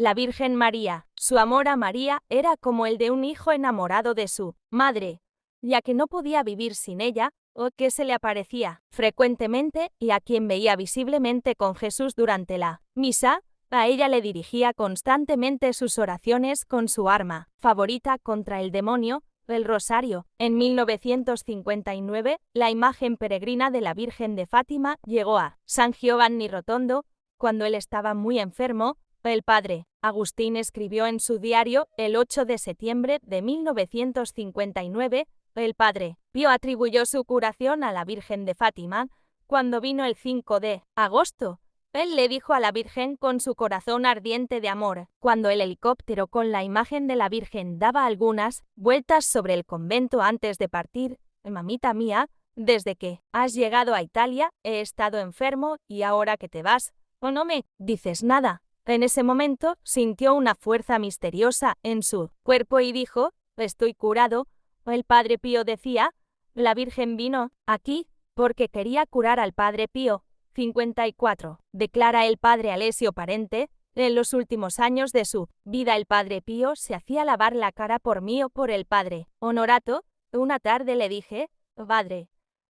La Virgen María. Su amor a María era como el de un hijo enamorado de su madre, ya que no podía vivir sin ella, o que se le aparecía frecuentemente y a quien veía visiblemente con Jesús durante la misa. A ella le dirigía constantemente sus oraciones con su arma favorita contra el demonio, el rosario. En 1959, la imagen peregrina de la Virgen de Fátima llegó a San Giovanni Rotondo. Cuando él estaba muy enfermo, el padre Agustín escribió en su diario el 8 de septiembre de 1959, el padre Pío atribuyó su curación a la Virgen de Fátima. Cuando vino el 5 de agosto, él le dijo a la Virgen con su corazón ardiente de amor, cuando el helicóptero con la imagen de la Virgen daba algunas vueltas sobre el convento antes de partir: mamita mía, desde que has llegado a Italia he estado enfermo y ahora que te vas, ¿o no me dices nada? En ese momento sintió una fuerza misteriosa en su cuerpo y dijo: estoy curado. El padre Pío decía: la Virgen vino aquí porque quería curar al padre Pío. 54. Declara el padre Alessio Parente: en los últimos años de su vida el padre Pío se hacía lavar la cara por mí o por el padre Honorato. Una tarde le dije: padre,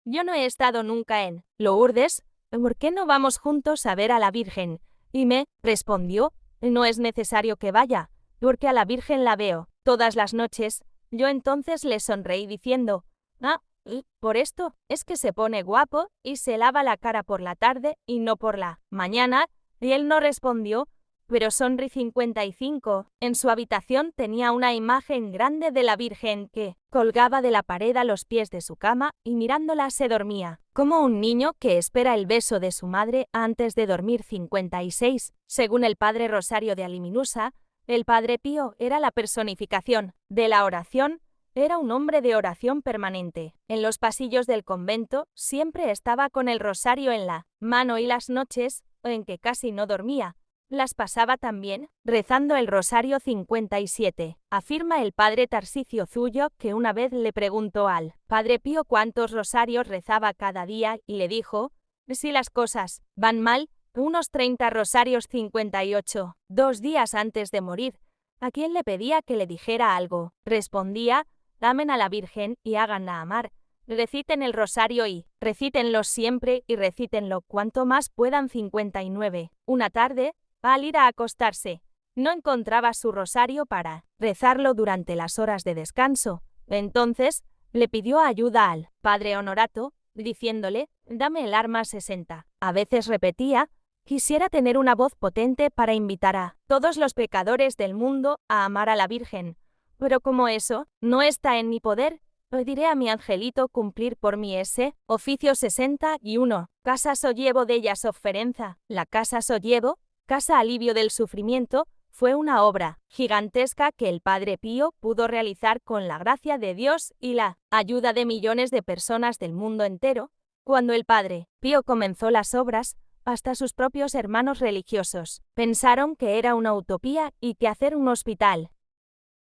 yo no he estado nunca en Lourdes, ¿por qué no vamos juntos a ver a la Virgen? Y me respondió: no es necesario que vaya, porque a la Virgen la veo todas las noches. Yo entonces le sonreí diciendo: y por esto es que se pone guapo y se lava la cara por la tarde y no por la mañana. Y él no respondió, pero sonrí. 55. En su habitación tenía una imagen grande de la Virgen que colgaba de la pared a los pies de su cama y mirándola se dormía, como un niño que espera el beso de su madre antes de dormir. 56. Según el padre Rosario de Aliminusa, el padre Pío era la personificación de la oración. Era un hombre de oración permanente. En los pasillos del convento siempre estaba con el rosario en la mano y las noches, en que casi no dormía, las pasaba también rezando el rosario. 57. Afirma el padre Tarsicio Zullo que una vez le preguntó al padre Pío cuántos rosarios rezaba cada día y le dijo: si las cosas van mal, unos 30 rosarios. 58. 2 días antes de morir, ¿a quién le pedía que le dijera algo? Respondía: amen a la Virgen y háganla amar. Reciten el rosario y recítenlo siempre y recítenlo cuanto más puedan. 59. Una tarde, al ir a acostarse, no encontraba su rosario para rezarlo durante las horas de descanso. Entonces, le pidió ayuda al padre Honorato, diciéndole: dame el arma 60. A veces repetía: quisiera tener una voz potente para invitar a todos los pecadores del mundo a amar a la Virgen. Pero como eso no está en mi poder, pediré a mi angelito cumplir por mí ese oficio. 61. Casa Sollevo della Sofferenza. La Casa Sollevo, casa alivio del sufrimiento, fue una obra gigantesca que el padre Pío pudo realizar con la gracia de Dios y la ayuda de millones de personas del mundo entero. Cuando el padre Pío comenzó las obras, hasta sus propios hermanos religiosos pensaron que era una utopía y que hacer un hospital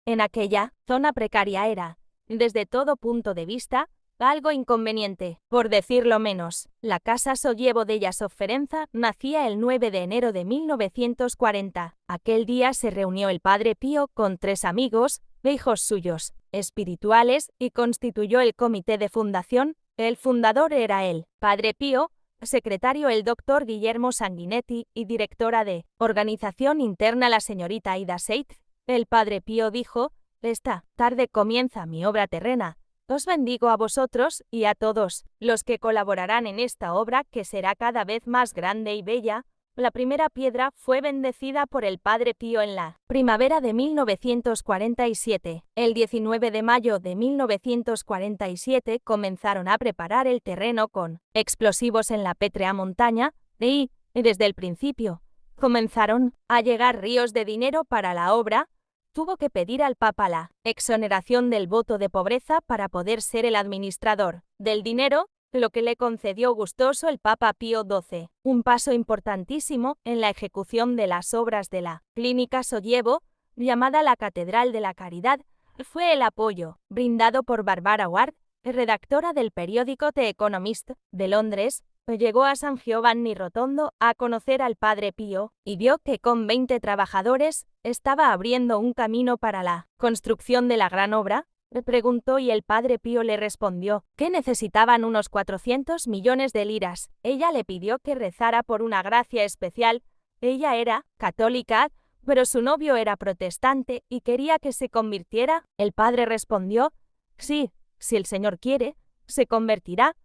en aquella zona precaria era, desde todo punto de vista, algo inconveniente, por decirlo menos. La Casa Sollevo della Sofferenza nacía el 9 de enero de 1940. Aquel día se reunió el padre Pío con 3 amigos, hijos suyos, espirituales, y constituyó el comité de fundación. El fundador era el padre Pío, secretario el doctor Guillermo Sanguinetti y directora de organización interna la señorita Ida Seitz. El padre Pío dijo: esta tarde comienza mi obra terrena. Os bendigo a vosotros y a todos los que colaborarán en esta obra que será cada vez más grande y bella. La primera piedra fue bendecida por el padre Pío en la primavera de 1947. El 19 de mayo de 1947 comenzaron a preparar el terreno con explosivos en la pétrea montaña y, desde el principio, comenzaron a llegar ríos de dinero para la obra. Tuvo que pedir al Papa la exoneración del voto de pobreza para poder ser el administrador del dinero, lo que le concedió gustoso el Papa Pío XII. Un paso importantísimo en la ejecución de las obras de la Clínica Sollevo, llamada la Catedral de la Caridad, fue el apoyo brindado por Barbara Ward, redactora del periódico The Economist de Londres, llegó a San Giovanni Rotondo a conocer al Padre Pío y vio que con 20 trabajadores estaba abriendo un camino para la construcción de la gran obra. Le preguntó y el Padre Pío le respondió que necesitaban unos 400 millones de liras. Ella le pidió que rezara por una gracia especial. Ella era católica, pero su novio era protestante y quería que se convirtiera. El padre respondió, sí, si el Señor quiere, se convertirá,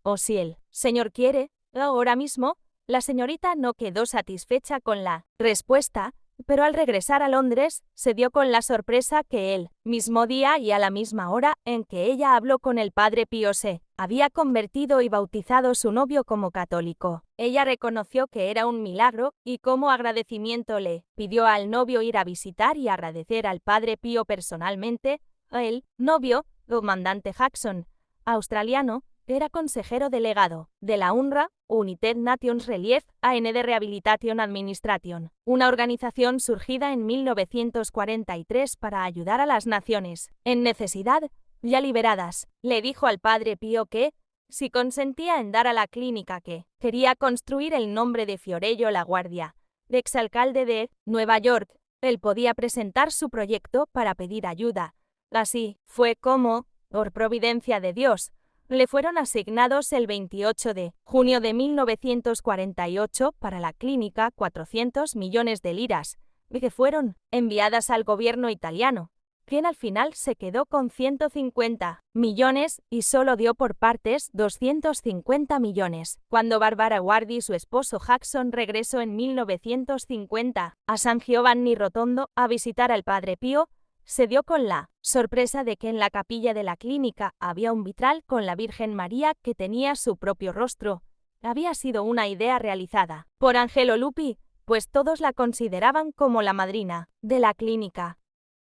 o si el Señor quiere, ahora mismo. La señorita no quedó satisfecha con la respuesta, pero al regresar a Londres, se dio con la sorpresa que el mismo día y a la misma hora en que ella habló con el Padre Pío se había convertido y bautizado su novio como católico. Ella reconoció que era un milagro y como agradecimiento le pidió al novio ir a visitar y agradecer al Padre Pío personalmente. El novio, comandante Jackson, australiano, era consejero delegado de la UNRWA, United Nations Relief and Rehabilitation Administration, una organización surgida en 1943 para ayudar a las naciones en necesidad ya liberadas. Le dijo al Padre Pío que, si consentía en dar a la clínica que quería construir el nombre de Fiorello La Guardia, exalcalde de Nueva York, él podía presentar su proyecto para pedir ayuda. Así fue como, por providencia de Dios, le fueron asignados el 28 de junio de 1948 para la clínica 400 millones de liras, que fueron enviadas al gobierno italiano, quien al final se quedó con 150 millones y solo dio por partes 250 millones. Cuando Barbara Ward y su esposo Jackson regresó en 1950 a San Giovanni Rotondo a visitar al Padre Pío, se dio con la sorpresa de que en la capilla de la clínica había un vitral con la Virgen María que tenía su propio rostro. Había sido una idea realizada por Angelo Lupi, pues todos la consideraban como la madrina de la clínica.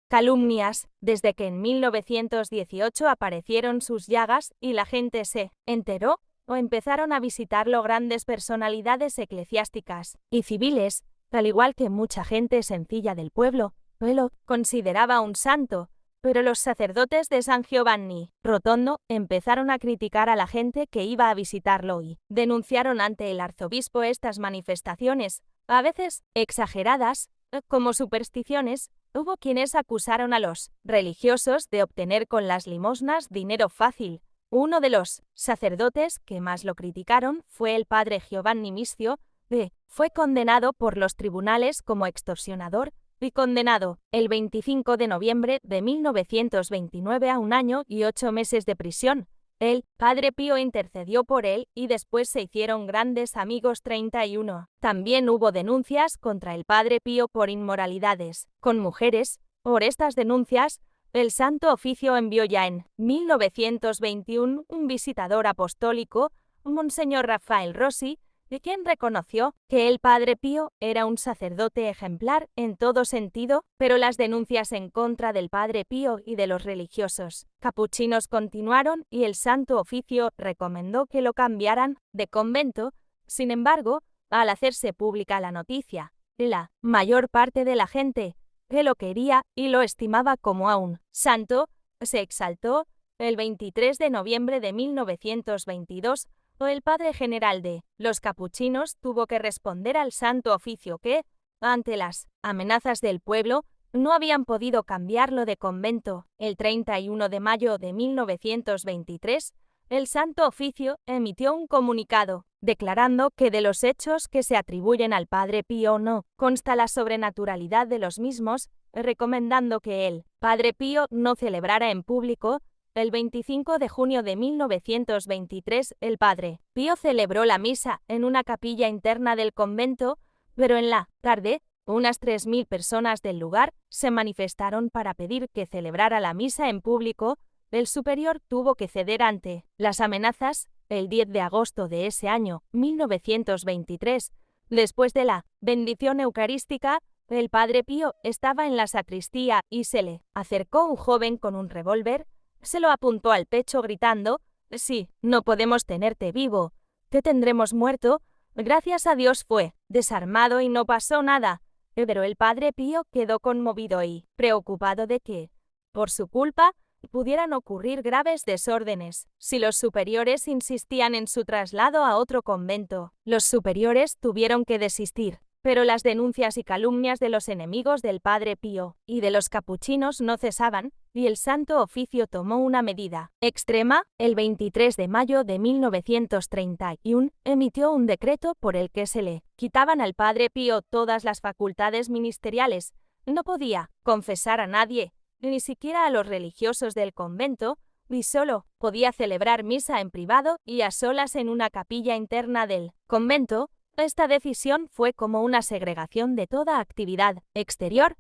Calumnias, desde que en 1918 aparecieron sus llagas y la gente se enteró o empezaron a visitarlo grandes personalidades eclesiásticas y civiles, al igual que mucha gente sencilla del pueblo. Él lo consideraba un santo, pero los sacerdotes de San Giovanni Rotondo empezaron a criticar a la gente que iba a visitarlo y denunciaron ante el arzobispo estas manifestaciones, a veces exageradas, como supersticiones. Hubo quienes acusaron a los religiosos de obtener con las limosnas dinero fácil. Uno de los sacerdotes que más lo criticaron fue el padre Giovanni Miscio, que fue condenado por los tribunales como extorsionador y condenado el 25 de noviembre de 1929 a 1 año y 8 meses de prisión. El Padre Pío intercedió por él y después se hicieron grandes amigos. 31. También hubo denuncias contra el Padre Pío por inmoralidades con mujeres. Por estas denuncias, el Santo Oficio envió ya en 1921 un visitador apostólico, Monseñor Rafael Rossi, de quien reconoció que el Padre Pío era un sacerdote ejemplar en todo sentido, pero las denuncias en contra del Padre Pío y de los religiosos capuchinos continuaron y el Santo Oficio recomendó que lo cambiaran de convento. Sin embargo, al hacerse pública la noticia, la mayor parte de la gente que lo quería y lo estimaba como a un santo se exaltó. El 23 de noviembre de 1922, el padre general de los capuchinos tuvo que responder al Santo Oficio que, ante las amenazas del pueblo, no habían podido cambiarlo de convento. El 31 de mayo de 1923, el Santo Oficio emitió un comunicado, declarando que de los hechos que se atribuyen al Padre Pío no consta la sobrenaturalidad de los mismos, recomendando que el Padre Pío no celebrara en público. El 25 de junio de 1923, el Padre Pío celebró la misa en una capilla interna del convento, pero en la tarde, unas 3.000 personas del lugar se manifestaron para pedir que celebrara la misa en público. El superior tuvo que ceder ante las amenazas. El 10 de agosto de ese año, 1923, después de la bendición eucarística, el Padre Pío estaba en la sacristía y se le acercó un joven con un revólver. Se lo apuntó al pecho gritando, «Sí, no podemos tenerte vivo, te tendremos muerto». Gracias a Dios fue desarmado y no pasó nada, pero el Padre Pío quedó conmovido y preocupado de que, por su culpa, pudieran ocurrir graves desórdenes. Si los superiores insistían en su traslado a otro convento, los superiores tuvieron que desistir. Pero las denuncias y calumnias de los enemigos del Padre Pío y de los capuchinos no cesaban, y el Santo Oficio tomó una medida extrema. El 23 de mayo de 1931 emitió un decreto por el que se le quitaban al Padre Pío todas las facultades ministeriales. No podía confesar a nadie, ni siquiera a los religiosos del convento, y solo podía celebrar misa en privado y a solas en una capilla interna del convento. Esta decisión fue como una segregación de toda actividad exterior,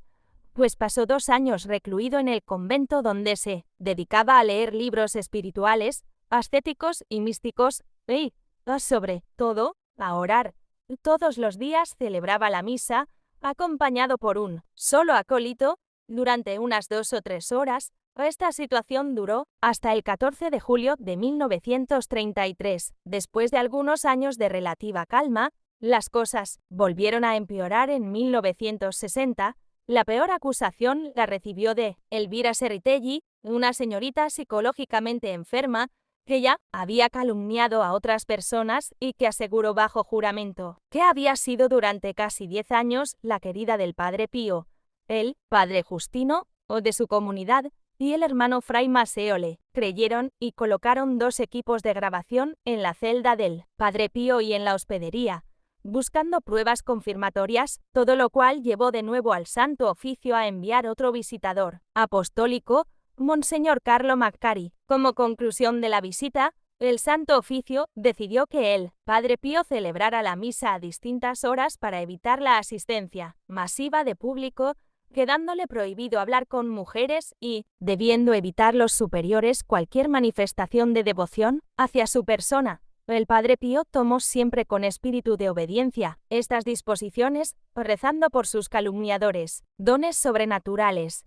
pues pasó 2 años recluido en el convento, donde se dedicaba a leer libros espirituales, ascéticos y místicos, y, sobre todo, a orar. Todos los días celebraba la misa, acompañado por un solo acólito, durante unas 2 o 3 horas. Esta situación duró hasta el 14 de julio de 1933. Después de algunos años de relativa calma, las cosas volvieron a empeorar en 1960. La peor acusación la recibió de Elvira Serritelli, una señorita psicológicamente enferma que ya había calumniado a otras personas y que aseguró bajo juramento que había sido durante casi 10 años la querida del Padre Pío, el Padre Justino, o de su comunidad, y el hermano Fray Maseole. Creyeron y colocaron 2 equipos de grabación en la celda del Padre Pío y en la hospedería, buscando pruebas confirmatorias, todo lo cual llevó de nuevo al Santo Oficio a enviar otro visitador apostólico, Monseñor Carlo Maccari. Como conclusión de la visita, el Santo Oficio decidió que el Padre Pío celebrara la misa a distintas horas para evitar la asistencia masiva de público, quedándole prohibido hablar con mujeres y debiendo evitar los superiores cualquier manifestación de devoción hacia su persona. El Padre Pío tomó siempre con espíritu de obediencia estas disposiciones, rezando por sus calumniadores. Dones sobrenaturales.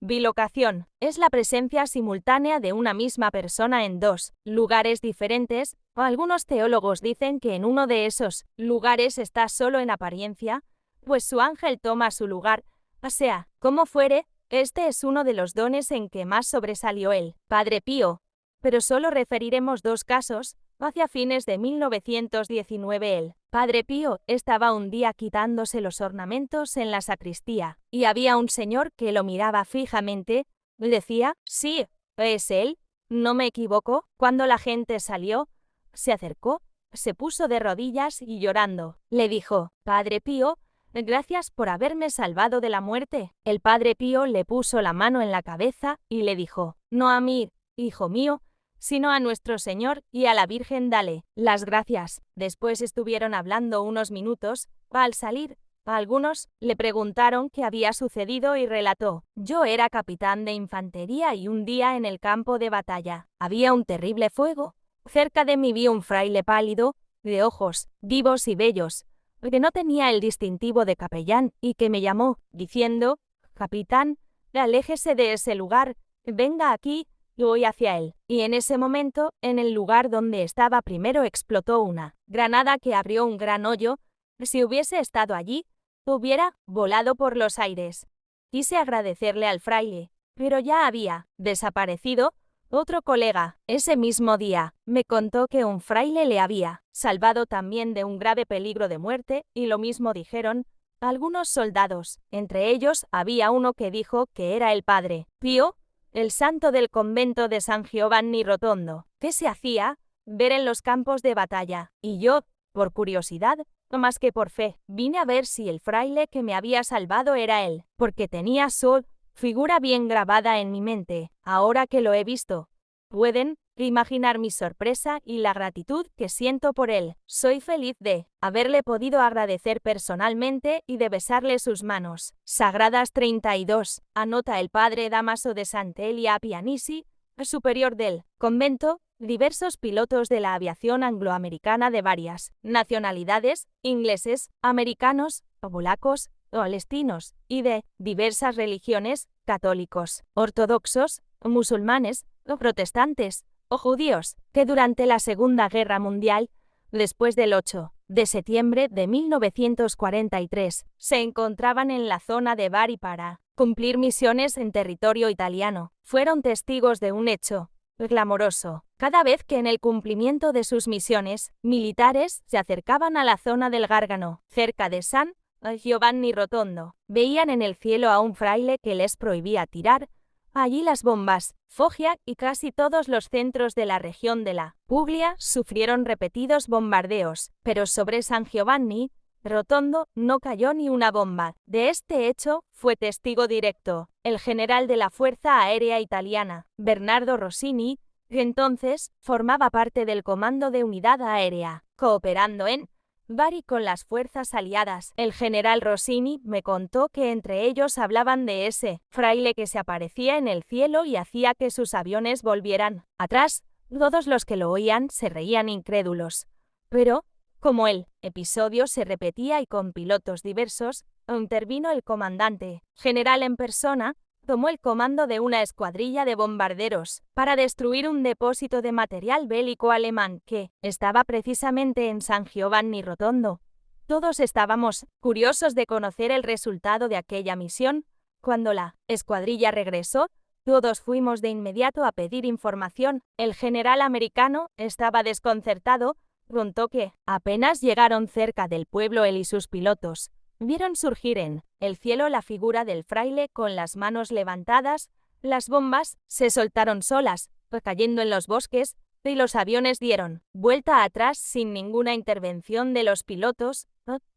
Bilocación. Es la presencia simultánea de una misma persona en 2 lugares diferentes. Algunos teólogos dicen que en uno de esos lugares está solo en apariencia, pues su ángel toma su lugar. O sea, como fuere, este es uno de los dones en que más sobresalió el Padre Pío. Pero solo referiremos 2 casos. Hacia fines de 1919 el Padre Pío estaba un día quitándose los ornamentos en la sacristía, y había un señor que lo miraba fijamente. Decía: «Sí, es él, no me equivoco». Cuando la gente salió, se acercó, se puso de rodillas y llorando, le dijo: «Padre Pío, gracias por haberme salvado de la muerte». El Padre Pío le puso la mano en la cabeza y le dijo: «No a mí, hijo mío, sino a nuestro Señor y a la Virgen dale las gracias». Después estuvieron hablando unos minutos. Al salir, algunos le preguntaron qué había sucedido y relató: «Yo era capitán de infantería y un día en el campo de batalla había un terrible fuego. Cerca de mí vi un fraile pálido, de ojos vivos y bellos, que no tenía el distintivo de capellán y que me llamó, diciendo: «Capitán, aléjese de ese lugar, venga aquí». Voy hacia él, y en ese momento, en el lugar donde estaba primero explotó una granada que abrió un gran hoyo. Si hubiese estado allí, hubiera volado por los aires». Quise agradecerle al fraile, pero ya había desaparecido. Otro colega, ese mismo día, me contó que un fraile le había salvado también de un grave peligro de muerte, y lo mismo dijeron algunos soldados. Entre ellos había uno que dijo que era el Padre Pío, el santo del convento de San Giovanni Rotondo. ¿Qué se hacía? Ver en los campos de batalla. Y yo, por curiosidad, más que por fe, vine a ver si el fraile que me había salvado era él, porque tenía su figura bien grabada en mi mente. Ahora que lo he visto, pueden imaginar mi sorpresa y la gratitud que siento por él. Soy feliz de haberle podido agradecer personalmente y de besarle sus manos sagradas. 32. Anota el padre Damaso de Sant'Elia Pianisi, superior del convento. Diversos pilotos de la aviación angloamericana de varias nacionalidades, ingleses, americanos, polacos, palestinos, y de diversas religiones, católicos, ortodoxos, musulmanes, o protestantes, o judíos, que durante la Segunda Guerra Mundial, después del 8 de septiembre de 1943, se encontraban en la zona de Bari para cumplir misiones en territorio italiano. Fueron testigos de un hecho clamoroso. Cada vez que en el cumplimiento de sus misiones militares se acercaban a la zona del Gárgano, cerca de San Giovanni Rotondo, veían en el cielo a un fraile que les prohibía tirar allí las bombas. Foggia y casi todos los centros de la región de la Puglia sufrieron repetidos bombardeos, pero sobre San Giovanni Rotondo no cayó ni una bomba. De este hecho fue testigo directo el general de la Fuerza Aérea Italiana, Bernardo Rossini, que entonces formaba parte del Comando de Unidad Aérea, cooperando en Bari con las fuerzas aliadas. El general Rossini me contó que entre ellos hablaban de ese fraile que se aparecía en el cielo y hacía que sus aviones volvieran atrás. Todos los que lo oían se reían incrédulos. Pero, como el episodio se repetía y con pilotos diversos, intervino el comandante general en persona, tomó el comando de una escuadrilla de bombarderos para destruir un depósito de material bélico alemán que estaba precisamente en San Giovanni Rotondo. Todos estábamos curiosos de conocer el resultado de aquella misión. Cuando la escuadrilla regresó, todos fuimos de inmediato a pedir información. El general americano estaba desconcertado. Contó que, apenas llegaron cerca del pueblo él y sus pilotos, vieron surgir en el cielo la figura del fraile con las manos levantadas. Las bombas se soltaron solas, cayendo en los bosques, y los aviones dieron vuelta atrás sin ninguna intervención de los pilotos.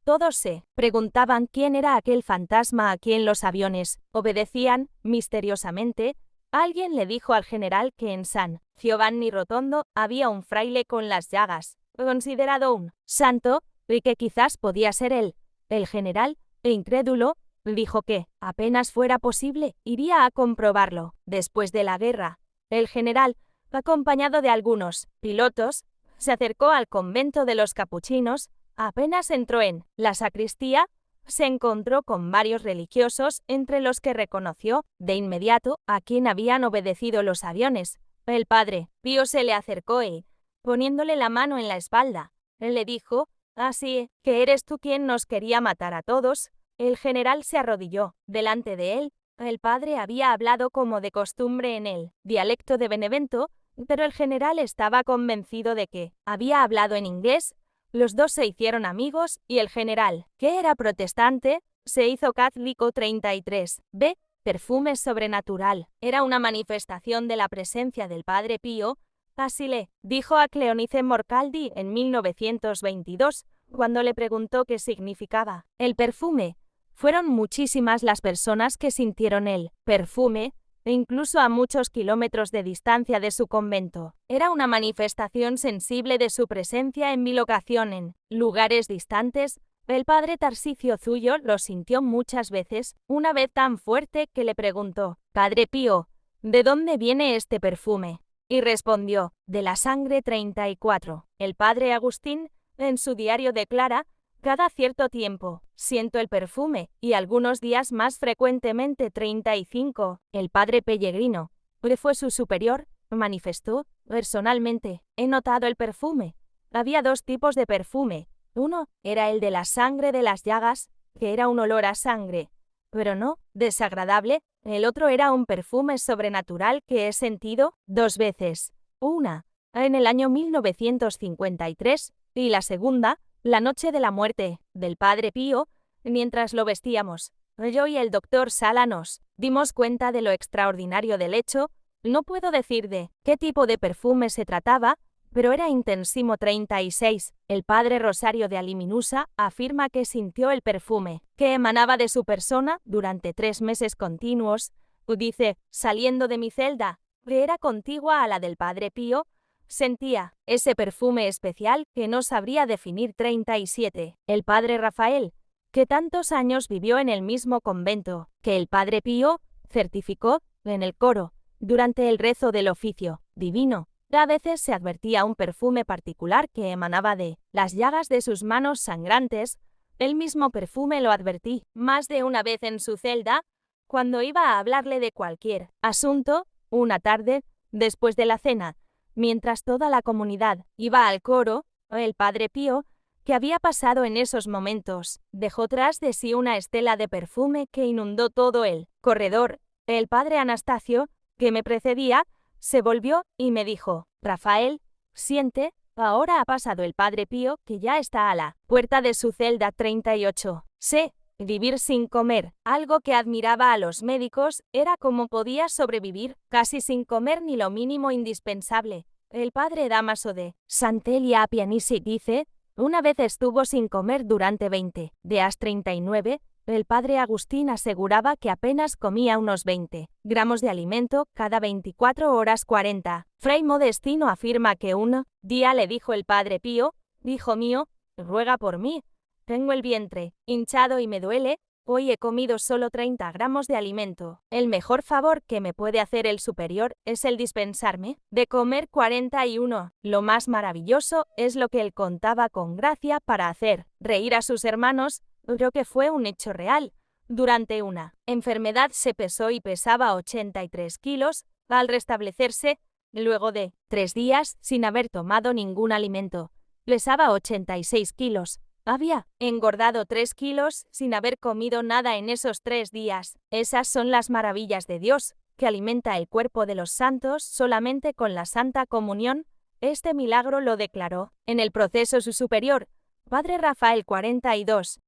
Todos se preguntaban quién era aquel fantasma a quien los aviones obedecían misteriosamente. Alguien le dijo al general que en San Giovanni Rotondo había un fraile con las llagas, considerado un santo, y que quizás podía ser él. El general, incrédulo, dijo que, apenas fuera posible, iría a comprobarlo. Después de la guerra, el general, acompañado de algunos pilotos, se acercó al convento de los capuchinos. Apenas entró en la sacristía, se encontró con varios religiosos, entre los que reconoció de inmediato a quien habían obedecido los aviones. El padre Pío se le acercó y, poniéndole la mano en la espalda, le dijo: «Así que eres tú quien nos quería matar a todos». El general se arrodilló delante de él. El padre había hablado como de costumbre en el dialecto de Benevento, pero el general estaba convencido de que había hablado en inglés. Los dos se hicieron amigos y el general, que era protestante, se hizo católico. 33. B. Perfume sobrenatural. Era una manifestación de la presencia del padre Pío. Así le dijo a Cleonice Morcaldi en 1922, cuando le preguntó qué significaba el perfume. Fueron muchísimas las personas que sintieron el perfume, incluso a muchos kilómetros de distancia de su convento. Era una manifestación sensible de su presencia en mi locación en lugares distantes. El padre Tarsicio Zullo lo sintió muchas veces, una vez tan fuerte que le preguntó: «Padre Pío, ¿de dónde viene este perfume?». Y respondió: «De la sangre». 34. El padre Agustín, en su diario declara: «Cada cierto tiempo siento el perfume, y algunos días más frecuentemente». 35. El padre Pellegrino, que fue su superior, manifestó: «Personalmente, he notado el perfume. Había dos tipos de perfume. Uno era el de la sangre de las llagas, que era un olor a sangre, pero no desagradable. El otro era un perfume sobrenatural que he sentido dos veces. Una, en el año 1953, y la segunda, la noche de la muerte del padre Pío, mientras lo vestíamos. Yo y el doctor Sala nos dimos cuenta de lo extraordinario del hecho. No puedo decir de qué tipo de perfume se trataba, pero era intensísimo». 36. El padre Rosario de Aliminusa afirma que sintió el perfume que emanaba de su persona durante 3 meses continuos. Dice: «Saliendo de mi celda, que era contigua a la del padre Pío, sentía ese perfume especial que no sabría definir». 37. El padre Rafael, que tantos años vivió en el mismo convento que el padre Pío, certificó en el coro, durante el rezo del oficio divino, a veces se advertía un perfume particular que emanaba de las llagas de sus manos sangrantes. El mismo perfume lo advertí más de una vez en su celda, cuando iba a hablarle de cualquier asunto, una tarde, después de la cena, mientras toda la comunidad iba al coro. El padre Pío, ¿Qué había pasado en esos momentos? Dejó tras de sí una estela de perfume que inundó todo el corredor. El padre Anastasio, que me precedía, se volvió y me dijo: Rafael, siente, ahora ha pasado el padre Pío, que ya está a la puerta de su celda 38. Sé vivir sin comer. Algo que admiraba a los médicos era cómo podía sobrevivir casi sin comer ni lo mínimo indispensable. El padre Dámaso de Santelia Pianisi dice: una vez estuvo sin comer durante 20 días 39. El padre Agustín aseguraba que apenas comía unos 20 gramos de alimento cada 24 horas 40. Fray Modestino afirma que un día le dijo el padre Pío: hijo mío, ruega por mí. Tengo el vientre hinchado y me duele. Hoy he comido solo 30 gramos de alimento. El mejor favor que me puede hacer el superior es el dispensarme de comer 41. Lo más maravilloso es lo que él contaba con gracia para hacer reír a sus hermanos. Creo que fue un hecho real. Durante una enfermedad se pesó y pesaba 83 kilos. Al restablecerse, luego de 3 días sin haber tomado ningún alimento, pesaba 86 kilos. Había engordado 3 kilos sin haber comido nada en esos 3 días. Esas son las maravillas de Dios, que alimenta el cuerpo de los santos solamente con la Santa Comunión. Este milagro lo declaró en el proceso su superior, Padre Rafael 42.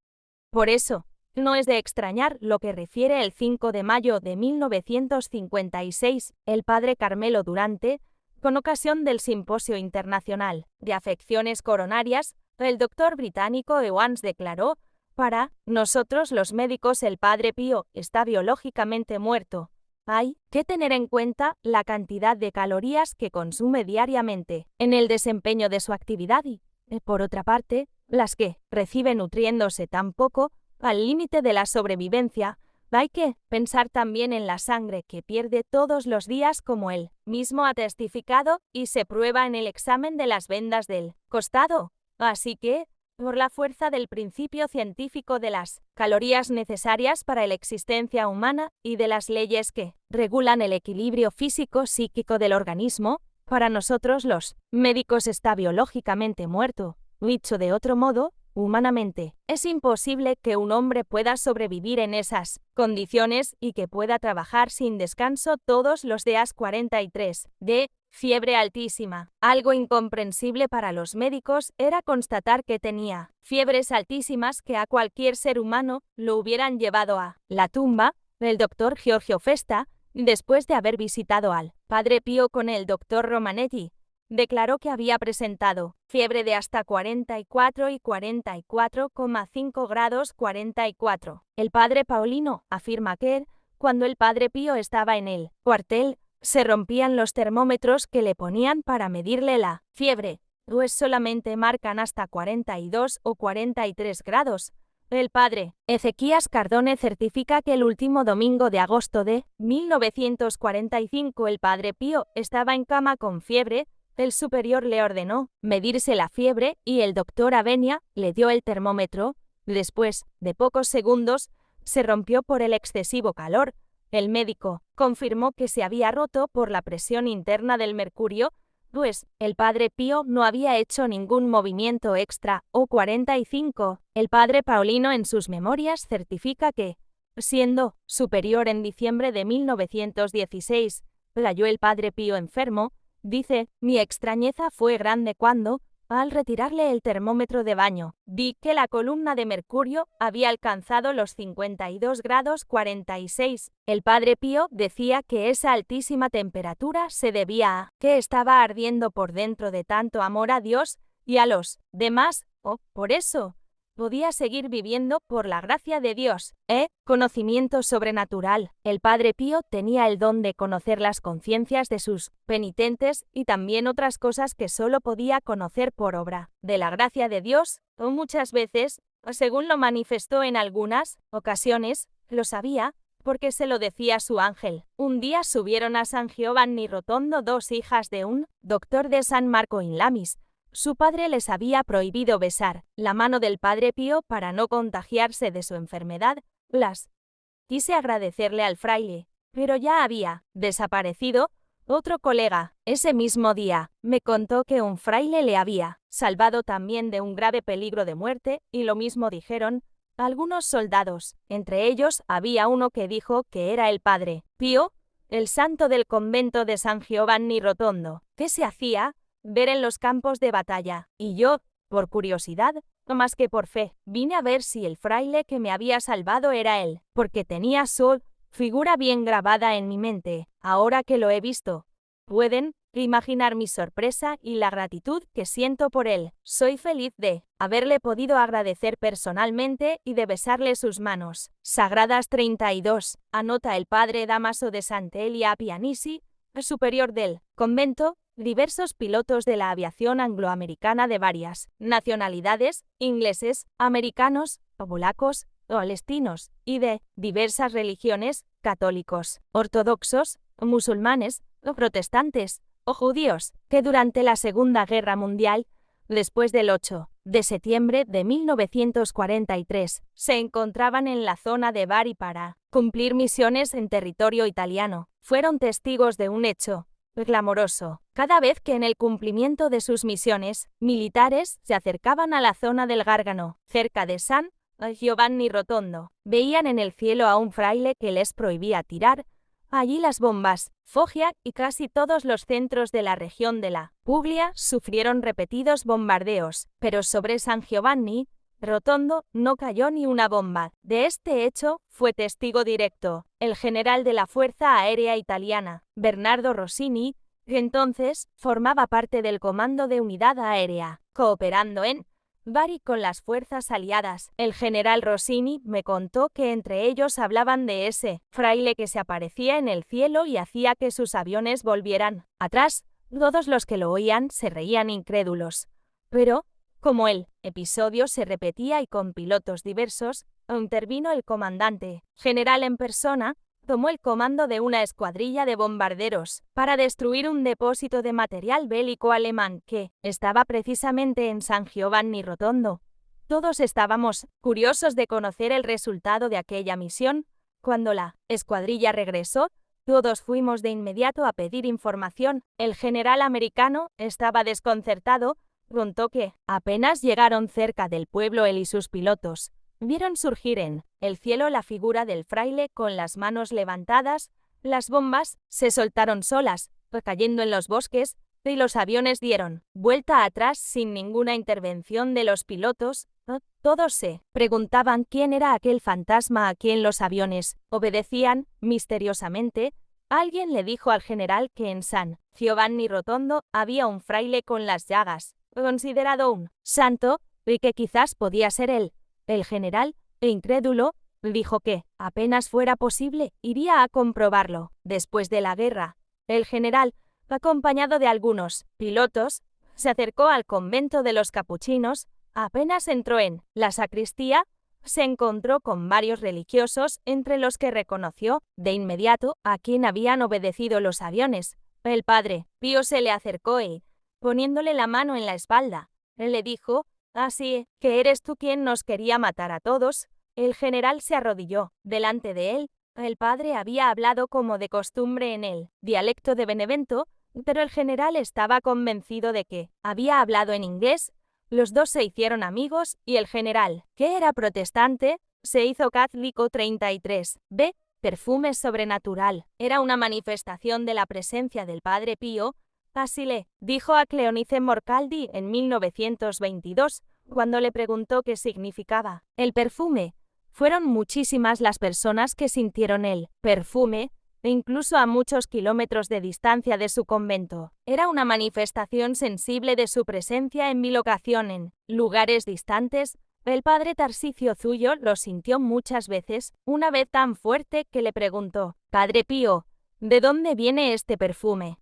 Por eso, no es de extrañar lo que refiere el 5 de mayo de 1956 el Padre Carmelo Durante, con ocasión del Simposio Internacional de Afecciones Coronarias. El doctor británico Evans declaró: para nosotros los médicos el padre Pío está biológicamente muerto. Hay que tener en cuenta la cantidad de calorías que consume diariamente en el desempeño de su actividad y, por otra parte, las que recibe nutriéndose tan poco, al límite de la sobrevivencia. Hay que pensar también en la sangre que pierde todos los días, como él mismo ha testificado y se prueba en el examen de las vendas del costado. Así que, por la fuerza del principio científico de las calorías necesarias para la existencia humana y de las leyes que regulan el equilibrio físico-psíquico del organismo, para nosotros los médicos está biológicamente muerto. Dicho de otro modo, humanamente, es imposible que un hombre pueda sobrevivir en esas condiciones y que pueda trabajar sin descanso todos los días 43 de fiebre altísima. Algo incomprensible para los médicos era constatar que tenía fiebres altísimas que a cualquier ser humano lo hubieran llevado a la tumba. El doctor Giorgio Festa, después de haber visitado al padre Pío con el doctor Romanetti, declaró que había presentado fiebre de hasta 44 y 44,5 grados 44. El padre Paulino afirma que, cuando el padre Pío estaba en el cuartel, se rompían los termómetros que le ponían para medirle la fiebre, pues solamente marcan hasta 42 o 43 grados. El padre Ezequías Cardone certifica que el último domingo de agosto de 1945 el padre Pío estaba en cama con fiebre. El superior le ordenó medirse la fiebre y el doctor Avenia le dio el termómetro. Después de pocos segundos, se rompió por el excesivo calor. El médico confirmó que se había roto por la presión interna del mercurio, pues el padre Pío no había hecho ningún movimiento extra o 45. El padre Paulino en sus memorias certifica que, siendo superior en diciembre de 1916, cayó el padre Pío enfermo. Dice: mi extrañeza fue grande cuando, al retirarle el termómetro de baño, vi que la columna de mercurio había alcanzado los 52 grados 46. El padre Pío decía que esa altísima temperatura se debía a que estaba ardiendo por dentro de tanto amor a Dios y a los demás, o por eso podía seguir viviendo por la gracia de Dios. Conocimiento sobrenatural. El padre Pío tenía el don de conocer las conciencias de sus penitentes y también otras cosas que solo podía conocer por obra de la gracia de Dios, o muchas veces, según lo manifestó en algunas ocasiones, lo sabía, porque se lo decía su ángel. Un día subieron a San Giovanni Rotondo 2 hijas de un doctor de San Marco in Lamis. Su padre les había prohibido besar la mano del padre Pío para no contagiarse de su enfermedad. Quise agradecerle al fraile, pero ya había desaparecido. Otro colega, ese mismo día, me contó que un fraile le había salvado también de un grave peligro de muerte, y lo mismo dijeron algunos soldados. Entre ellos había uno que dijo que era el padre Pío, el santo del convento de San Giovanni Rotondo, que se hacía ver en los campos de batalla, y yo, por curiosidad, no más que por fe, vine a ver si el fraile que me había salvado era él, porque tenía su figura bien grabada en mi mente. Ahora que lo he visto, pueden imaginar mi sorpresa y la gratitud que siento por él. Soy feliz de haberle podido agradecer personalmente y de besarle sus manos sagradas. 32. Anota el padre Damaso de Sant'Elia Pianisi, superior del convento. Diversos pilotos de la aviación angloamericana de varias nacionalidades, ingleses, americanos, polacos, palestinos, y de diversas religiones, católicos, ortodoxos, musulmanes, o protestantes, o judíos, que durante la Segunda Guerra Mundial, después del 8 de septiembre de 1943, se encontraban en la zona de Bari para cumplir misiones en territorio italiano, fueron testigos de un hecho clamoroso. Cada vez que en el cumplimiento de sus misiones militares se acercaban a la zona del Gárgano, cerca de San Giovanni Rotondo, veían en el cielo a un fraile que les prohibía tirar allí las bombas. Foggia y casi todos los centros de la región de la Puglia sufrieron repetidos bombardeos, pero sobre San Giovanni Rotondo no cayó ni una bomba. De este hecho fue testigo directo el general de la Fuerza Aérea Italiana, Bernardo Rossini, que entonces formaba parte del Comando de Unidad Aérea, cooperando en Bari con las fuerzas aliadas. El general Rossini me contó que entre ellos hablaban de ese fraile que se aparecía en el cielo y hacía que sus aviones volvieran atrás. Todos los que lo oían se reían incrédulos. Pero, como el episodio se repetía y con pilotos diversos, intervino el comandante general en persona, tomó el comando de una escuadrilla de bombarderos para destruir un depósito de material bélico alemán que estaba precisamente en San Giovanni Rotondo. Todos estábamos curiosos de conocer el resultado de aquella misión. Cuando la escuadrilla regresó, todos fuimos de inmediato a pedir información. El general americano estaba desconcertado. Contó que, apenas llegaron cerca del pueblo él y sus pilotos, vieron surgir en el cielo la figura del fraile con las manos levantadas. Las bombas se soltaron solas, cayendo en los bosques, y los aviones dieron vuelta atrás sin ninguna intervención de los pilotos. Todos se preguntaban quién era aquel fantasma a quien los aviones obedecían misteriosamente. Alguien le dijo al general que en San Giovanni Rotondo había un fraile con las llagas, considerado un santo, y que quizás podía ser él. El general, incrédulo, dijo que, apenas fuera posible, iría a comprobarlo. Después de la guerra, el general, acompañado de algunos pilotos, se acercó al convento de los capuchinos. Apenas entró en la sacristía, se encontró con varios religiosos, entre los que reconoció de inmediato a quien habían obedecido los aviones. El padre Pío se le acercó y, poniéndole la mano en la espalda, le dijo: «Así que eres tú quien nos quería matar a todos». El general se arrodilló delante de él. El padre había hablado como de costumbre en el dialecto de Benevento, pero el general estaba convencido de que había hablado en inglés. Los dos se hicieron amigos y el general, que era protestante, se hizo católico. 33. B. Perfume sobrenatural. Era una manifestación de la presencia del padre Pío. Así le dijo a Cleonice Morcaldi en 1922, cuando le preguntó qué significaba el perfume. Fueron muchísimas las personas que sintieron el perfume, e incluso a muchos kilómetros de distancia de su convento. Era una manifestación sensible de su presencia en mi locación en lugares distantes. El padre Tarsicio Zullo lo sintió muchas veces, una vez tan fuerte que le preguntó: «Padre Pío, ¿de dónde viene este perfume?».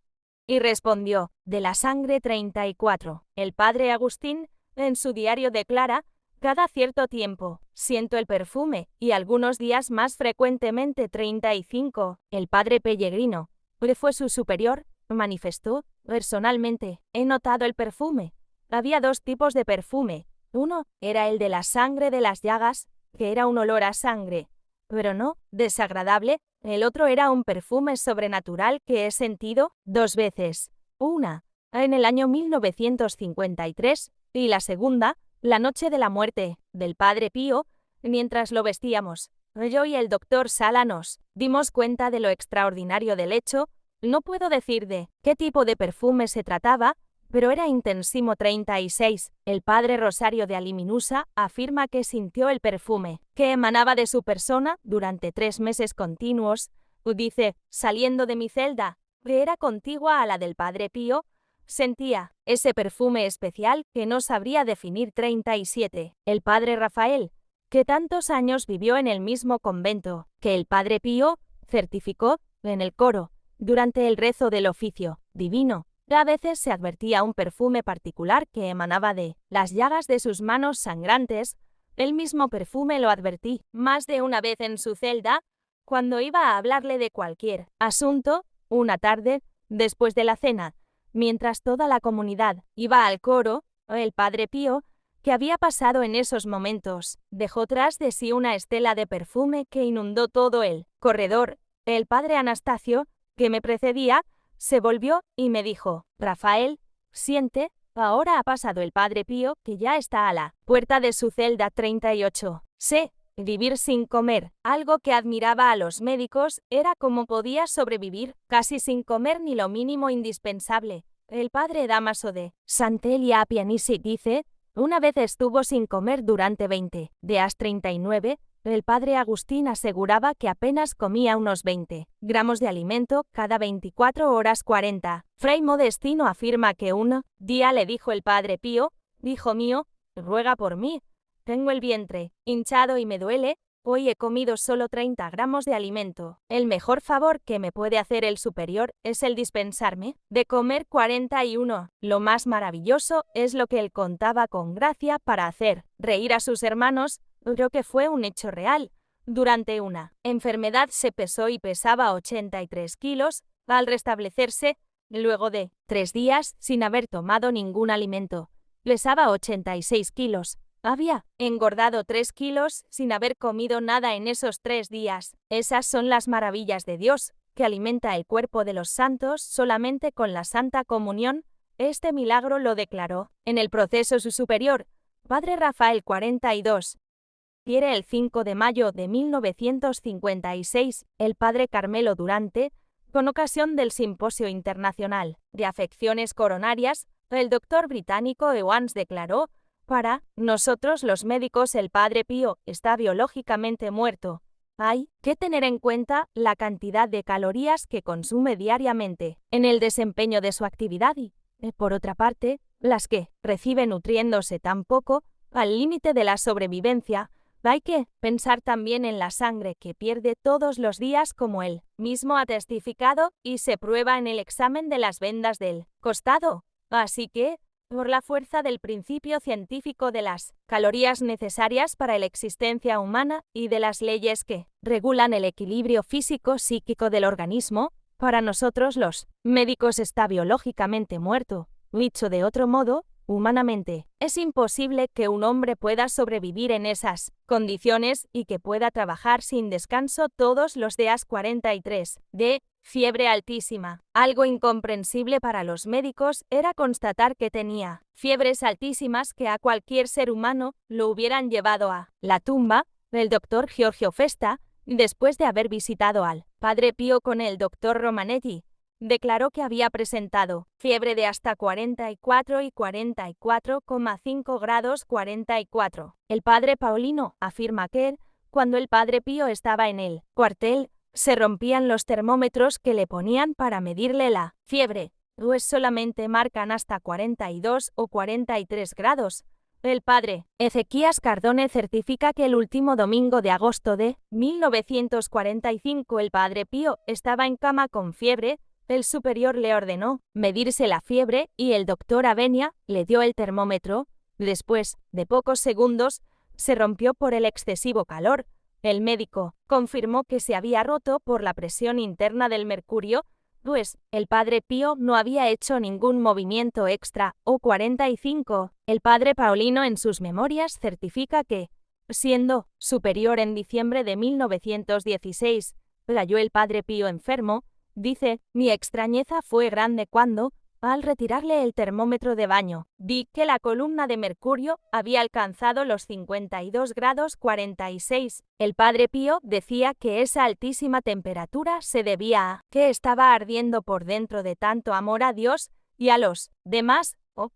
Y respondió: «De la sangre». 34. El padre Agustín, en su diario declara: «Cada cierto tiempo siento el perfume, y algunos días más frecuentemente». 35. El padre Pellegrino, que fue su superior, manifestó: «Personalmente, he notado el perfume. Había dos tipos de perfume. Uno era el de la sangre de las llagas, que era un olor a sangre pero no desagradable. El otro era un perfume sobrenatural que he sentido 2 veces. Una, en el año 1953, y la segunda, la noche de la muerte del Padre Pío, mientras lo vestíamos. Yo y el doctor Sala nos dimos cuenta de lo extraordinario del hecho. No puedo decir de qué tipo de perfume se trataba, pero era intensimo 36. El padre Rosario de Aliminusa afirma que sintió el perfume que emanaba de su persona durante 3 meses continuos. Dice, saliendo de mi celda, que era contigua a la del Padre Pío, sentía ese perfume especial que no sabría definir. 37. El padre Rafael, que tantos años vivió en el mismo convento que el Padre Pío, certificó en el coro, durante el rezo del oficio divino. A veces se advertía un perfume particular que emanaba de las llagas de sus manos sangrantes. El mismo perfume lo advertí más de una vez en su celda, cuando iba a hablarle de cualquier asunto, una tarde, después de la cena, mientras toda la comunidad iba al coro. El Padre Pío, que había pasado en esos momentos, dejó tras de sí una estela de perfume que inundó todo el corredor. El padre Anastasio, que me precedía, se volvió y me dijo, Rafael, siente, ahora ha pasado el Padre Pío, que ya está a la puerta de su celda. 38. Sé vivir sin comer. Algo que admiraba a los médicos era cómo podía sobrevivir casi sin comer ni lo mínimo indispensable. El padre Damaso de Santelia Pianisi dice, una vez estuvo sin comer durante 20 días. 39. El padre Agustín aseguraba que apenas comía unos 20 gramos de alimento cada 24 horas. 40. Fray Modestino afirma que un día le dijo el Padre Pío, hijo mío, ruega por mí. Tengo el vientre hinchado y me duele. Hoy he comido solo 30 gramos de alimento. El mejor favor que me puede hacer el superior es el dispensarme de comer. 41. Lo más maravilloso es lo que él contaba con gracia para hacer reír a sus hermanos. Creo que fue un hecho real. Durante una enfermedad se pesó y pesaba 83 kilos. Al restablecerse, luego de 3 días sin haber tomado ningún alimento, pesaba 86 kilos. Había engordado 3 kilos sin haber comido nada en esos 3 días. Esas son las maravillas de Dios, que alimenta el cuerpo de los santos solamente con la Santa Comunión. Este milagro lo declaró en el proceso su superior, Padre Rafael. 42. Quiere el 5 de mayo de 1956, el Padre Carmelo Durante, con ocasión del Simposio Internacional de Afecciones Coronarias, el doctor británico Ewans declaró, para nosotros los médicos el Padre Pío está biológicamente muerto. Hay que tener en cuenta la cantidad de calorías que consume diariamente en el desempeño de su actividad y, por otra parte, las que recibe nutriéndose tan poco, al límite de la sobrevivencia. Hay que pensar también en la sangre que pierde todos los días, como él mismo ha testificado y se prueba en el examen de las vendas del costado. Así que, por la fuerza del principio científico de las calorías necesarias para la existencia humana y de las leyes que regulan el equilibrio físico-psíquico del organismo, para nosotros los médicos está biológicamente muerto. Dicho de otro modo, humanamente, es imposible que un hombre pueda sobrevivir en esas condiciones y que pueda trabajar sin descanso todos los días. 43. De fiebre altísima. Algo incomprensible para los médicos era constatar que tenía fiebres altísimas que a cualquier ser humano lo hubieran llevado a la tumba. El doctor Giorgio Festa, después de haber visitado al Padre Pío con el doctor Romanetti, declaró que había presentado fiebre de hasta 44 y 44,5 grados. 44. El padre Paulino afirma que, cuando el Padre Pío estaba en el cuartel, se rompían los termómetros que le ponían para medirle la fiebre, pues solamente marcan hasta 42 o 43 grados. El padre Ezequías Cardone certifica que el último domingo de agosto de 1945 el Padre Pío estaba en cama con fiebre. El superior le ordenó medirse la fiebre y el doctor Avenia le dio el termómetro. Después de pocos segundos, se rompió por el excesivo calor. El médico confirmó que se había roto por la presión interna del mercurio, pues el Padre Pío no había hecho ningún movimiento extra. 45. El padre Paulino en sus memorias certifica que Siendo superior en diciembre de 1916, halló el Padre Pío enfermo. Dice, mi extrañeza fue grande cuando, al retirarle el termómetro de baño, vi que la columna de mercurio había alcanzado los 52 grados 46. El Padre Pío decía que esa altísima temperatura se debía a que estaba ardiendo por dentro de tanto amor a Dios y a los demás,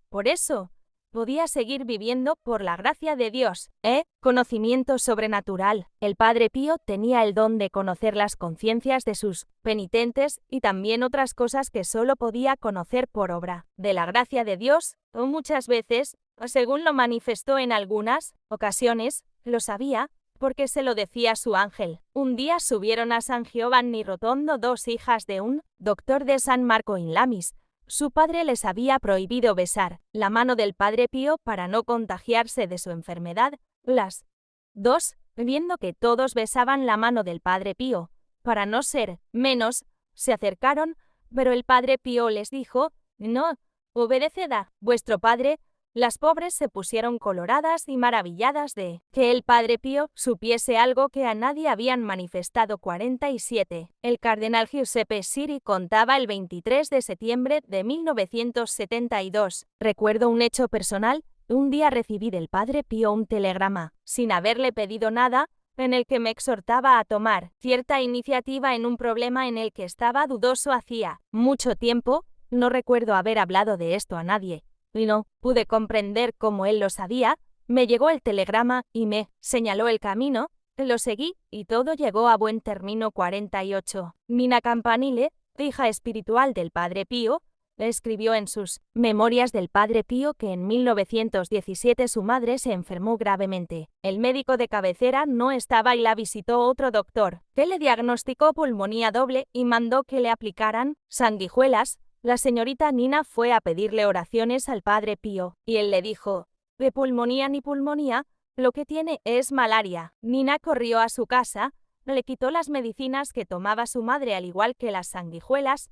por eso podía seguir viviendo por la gracia de Dios. Conocimiento sobrenatural. El Padre Pío tenía el don de conocer las conciencias de sus penitentes y también otras cosas que solo podía conocer por obra de la gracia de Dios, o muchas veces, según lo manifestó en algunas ocasiones, lo sabía, porque se lo decía su ángel. Un día subieron a San Giovanni Rotondo dos hijas de un doctor de San Marco in Lamis. Su padre les había prohibido besar la mano del Padre Pío para no contagiarse de su enfermedad. Las dos, viendo que todos besaban la mano del Padre Pío, para no ser menos, se acercaron, pero el Padre Pío les dijo, no, obedeced a vuestro padre. Las pobres se pusieron coloradas y maravilladas de que el Padre Pío supiese algo que a nadie habían manifestado. 47. El cardenal Giuseppe Siri contaba el 23 de septiembre de 1972. Recuerdo un hecho personal. Un día recibí del Padre Pío un telegrama, sin haberle pedido nada, en el que me exhortaba a tomar cierta iniciativa en un problema en el que estaba dudoso hacía mucho tiempo. No recuerdo haber hablado de esto a nadie. Y no pude comprender cómo él lo sabía. Me llegó el telegrama y me señaló el camino, lo seguí y todo llegó a buen término. 48. Nina Campanile, hija espiritual del Padre Pío, escribió en sus Memorias del Padre Pío que en 1917 su madre se enfermó gravemente. El médico de cabecera no estaba y la visitó otro doctor, que le diagnosticó pulmonía doble y mandó que le aplicaran sanguijuelas. La señorita Nina fue a pedirle oraciones al Padre Pío, y él le dijo, de pulmonía ni pulmonía, lo que tiene es malaria. Nina corrió a su casa, le quitó las medicinas que tomaba su madre al igual que las sanguijuelas.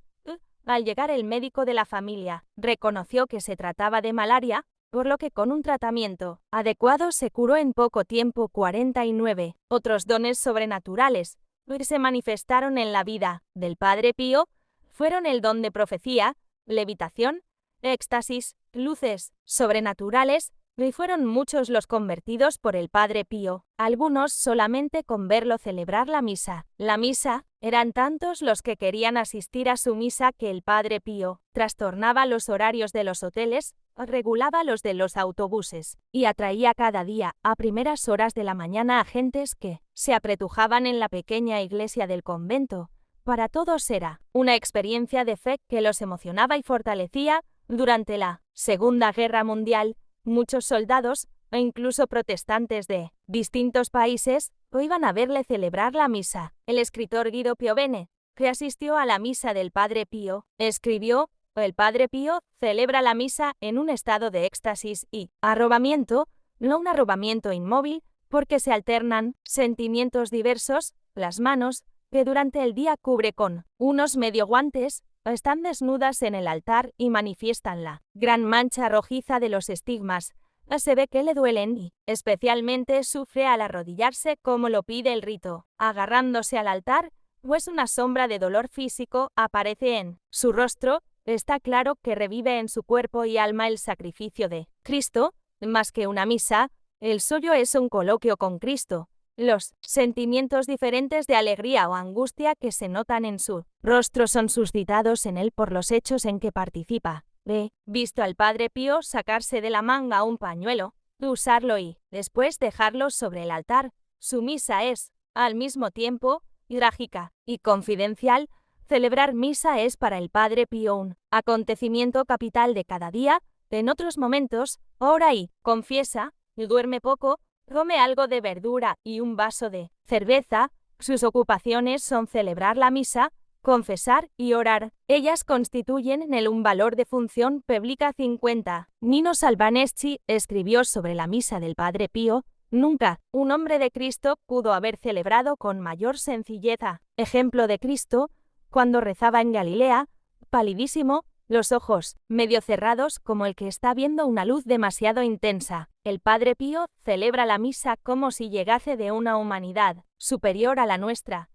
Al llegar el médico de la familia, reconoció que se trataba de malaria, por lo que con un tratamiento adecuado se curó en poco tiempo. 49. Otros dones sobrenaturales que se manifestaron en la vida del Padre Pío fueron el don de profecía, levitación, éxtasis, luces sobrenaturales, y fueron muchos los convertidos por el Padre Pío, algunos solamente con verlo celebrar la misa. La misa, eran tantos los que querían asistir a su misa que el Padre Pío trastornaba los horarios de los hoteles, regulaba los de los autobuses, y atraía cada día, a primeras horas de la mañana, a gentes que se apretujaban en la pequeña iglesia del convento. Para todos era una experiencia de fe que los emocionaba y fortalecía. Durante la Segunda Guerra Mundial, muchos soldados, e incluso protestantes de distintos países, iban a verle celebrar la misa. El escritor Guido Piovene, que asistió a la misa del Padre Pío, escribió, el Padre Pío celebra la misa en un estado de éxtasis y arrobamiento, no un arrobamiento inmóvil, porque se alternan sentimientos diversos. Las manos, que durante el día cubre con unos medio guantes, están desnudas en el altar y manifiestan la gran mancha rojiza de los estigmas. Se ve que le duelen y, especialmente, sufre al arrodillarse como lo pide el rito, agarrándose al altar, pues una sombra de dolor físico aparece en su rostro. Está claro que revive en su cuerpo y alma el sacrificio de Cristo, más que una misa, el suyo es un coloquio con Cristo. Los sentimientos diferentes de alegría o angustia que se notan en su rostro son suscitados en él por los hechos en que participa. He visto al Padre Pío sacarse de la manga un pañuelo, usarlo y, después, dejarlo sobre el altar. Su misa es, al mismo tiempo, trágica y confidencial. Celebrar misa es para el Padre Pío un acontecimiento capital de cada día. En otros momentos, ora y confiesa, duerme poco, come algo de verdura y un vaso de cerveza. Sus ocupaciones son celebrar la misa, confesar y orar. Ellas constituyen en él un valor de función pública. 50. Nino Salvaneschi escribió sobre la misa del Padre Pío. Nunca un hombre de Cristo pudo haber celebrado con mayor sencillez. Ejemplo de Cristo, cuando rezaba en Galilea, palidísimo, los ojos, medio cerrados como el que está viendo una luz demasiado intensa. El Padre Pío celebra la misa como si llegase de una humanidad superior a la nuestra,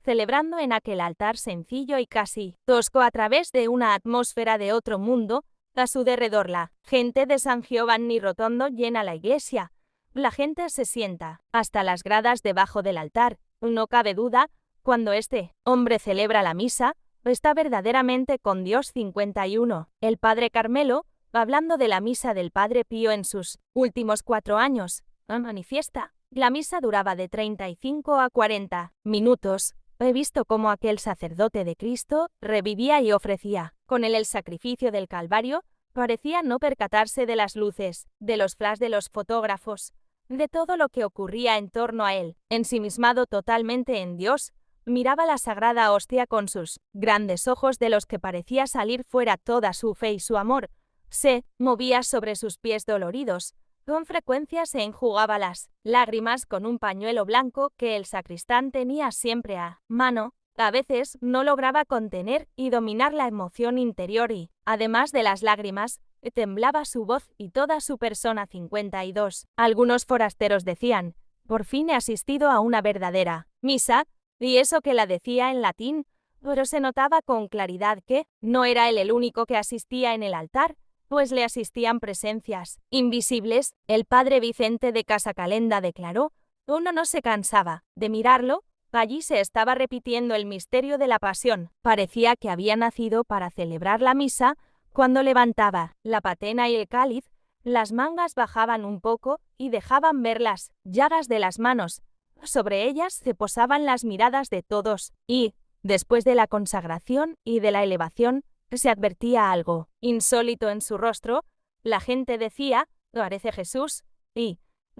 celebrando en aquel altar sencillo y casi tosco a través de una atmósfera de otro mundo. A su derredor la gente de San Giovanni Rotondo llena la iglesia. La gente se sienta hasta las gradas debajo del altar. No cabe duda, cuando este hombre celebra la misa, está verdaderamente con Dios. 51. El Padre Carmelo, hablando de la misa del Padre Pío en sus últimos 4 años, manifiesta: la misa duraba de 35 a 40 minutos. He visto cómo aquel sacerdote de Cristo revivía y ofrecía con él el sacrificio del Calvario. Parecía no percatarse de las luces, de los flash de los fotógrafos, de todo lo que ocurría en torno a él. Ensimismado totalmente en Dios, miraba la sagrada hostia con sus grandes ojos de los que parecía salir fuera toda su fe y su amor. Se movía sobre sus pies doloridos. Con frecuencia se enjugaba las lágrimas con un pañuelo blanco que el sacristán tenía siempre a mano. A veces no lograba contener y dominar la emoción interior y, además de las lágrimas, temblaba su voz y toda su persona. 52. Algunos forasteros decían: por fin he asistido a una verdadera misa, y eso que la decía en latín, pero se notaba con claridad que no era él el único que asistía en el altar, pues le asistían presencias invisibles. El padre Vicente de Casacalenda declaró: uno no se cansaba de mirarlo. Allí se estaba repitiendo el misterio de la pasión. Parecía que había nacido para celebrar la misa. Cuando levantaba la patena y el cáliz, las mangas bajaban un poco y dejaban ver las llagas de las manos. Sobre ellas se posaban las miradas de todos, y, después de la consagración y de la elevación, se advertía algo insólito en su rostro. La gente decía: parece Jesús. ¿Y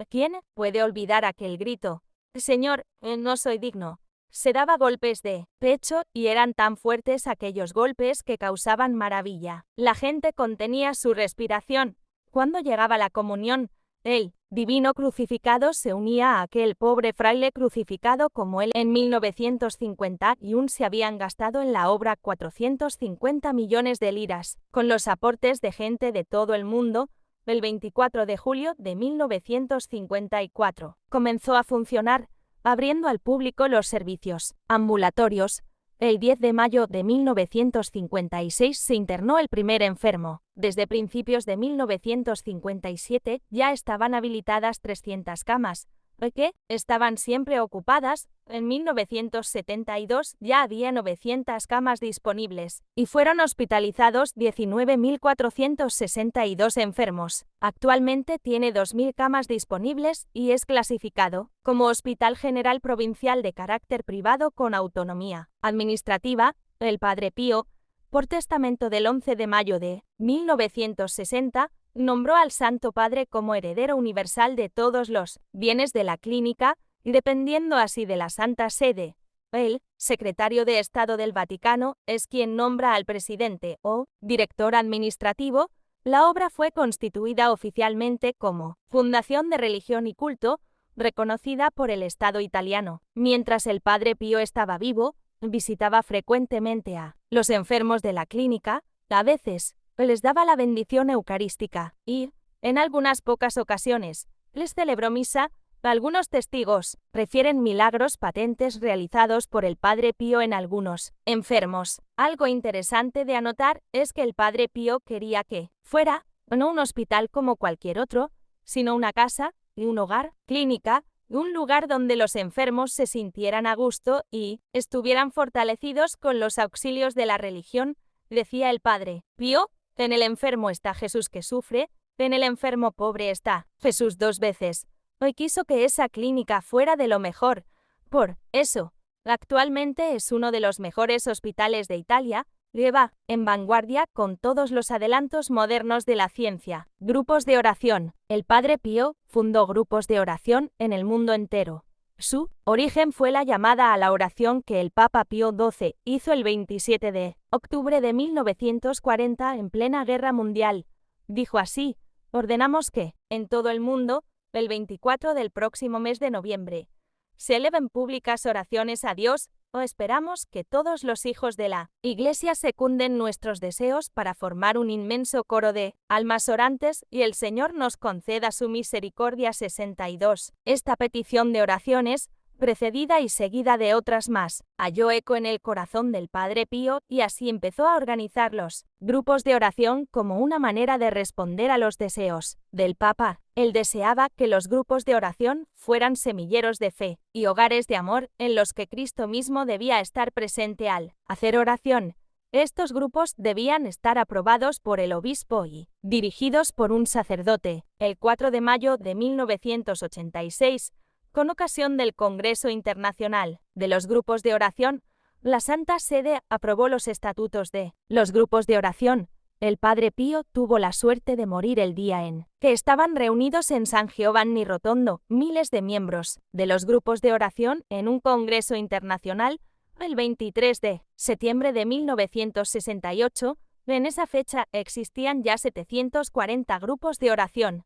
quién puede olvidar aquel grito? Señor, no soy digno. Se daba golpes de pecho y eran tan fuertes aquellos golpes que causaban maravilla. La gente contenía su respiración. Cuando llegaba la comunión, el divino crucificado se unía a aquel pobre fraile crucificado como él. En 1951 se habían gastado en la obra 450 millones de liras, con los aportes de gente de todo el mundo. El 24 de julio de 1954 comenzó a funcionar, abriendo al público los servicios ambulatorios. El 10 de mayo de 1956 se internó el primer enfermo. Desde principios de 1957 ya estaban habilitadas 300 camas, que estaban siempre ocupadas. En 1972 ya había 900 camas disponibles y fueron hospitalizados 19.462 enfermos. Actualmente tiene 2.000 camas disponibles y es clasificado como Hospital General Provincial de carácter privado con autonomía administrativa. El Padre Pío, por testamento del 11 de mayo de 1960, nombró al Santo Padre como heredero universal de todos los bienes de la clínica, dependiendo así de la Santa Sede. El secretario de Estado del Vaticano es quien nombra al presidente o director administrativo. La obra fue constituida oficialmente como Fundación de Religión y Culto, reconocida por el Estado italiano. Mientras el Padre Pío estaba vivo, visitaba frecuentemente a los enfermos de la clínica. A veces les daba la bendición eucarística y, en algunas pocas ocasiones, les celebró misa. Algunos testigos refieren milagros patentes realizados por el Padre Pío en algunos enfermos. Algo interesante de anotar es que el Padre Pío quería que fuera no un hospital como cualquier otro, sino una casa y un hogar, clínica, un lugar donde los enfermos se sintieran a gusto y estuvieran fortalecidos con los auxilios de la religión. Decía el Padre Pío: en el enfermo está Jesús que sufre, en el enfermo pobre está Jesús 2 veces. Hoy quiso que esa clínica fuera de lo mejor. Por eso, actualmente es uno de los mejores hospitales de Italia. Lleva en vanguardia con todos los adelantos modernos de la ciencia. Grupos de oración. El Padre Pío fundó grupos de oración en el mundo entero. Su origen fue la llamada a la oración que el Papa Pío XII hizo el 27 de octubre de 1940 en plena Guerra Mundial. Dijo así: ordenamos que, en todo el mundo, el 24 del próximo mes de noviembre, se eleven públicas oraciones a Dios o esperamos que todos los hijos de la Iglesia secunden nuestros deseos para formar un inmenso coro de almas orantes y el Señor nos conceda su misericordia. 62. Esta petición de oraciones, precedida y seguida de otras más, halló eco en el corazón del Padre Pío y así empezó a organizar los grupos de oración como una manera de responder a los deseos del Papa. Él deseaba que los grupos de oración fueran semilleros de fe y hogares de amor en los que Cristo mismo debía estar presente al hacer oración. Estos grupos debían estar aprobados por el obispo y dirigidos por un sacerdote. El 4 de mayo de 1986, con ocasión del Congreso Internacional de los Grupos de Oración, la Santa Sede aprobó los estatutos de los grupos de oración. El Padre Pío tuvo la suerte de morir el día en que estaban reunidos en San Giovanni Rotondo miles de miembros de los grupos de oración en un Congreso Internacional el 23 de septiembre de 1968. En esa fecha existían ya 740 grupos de oración.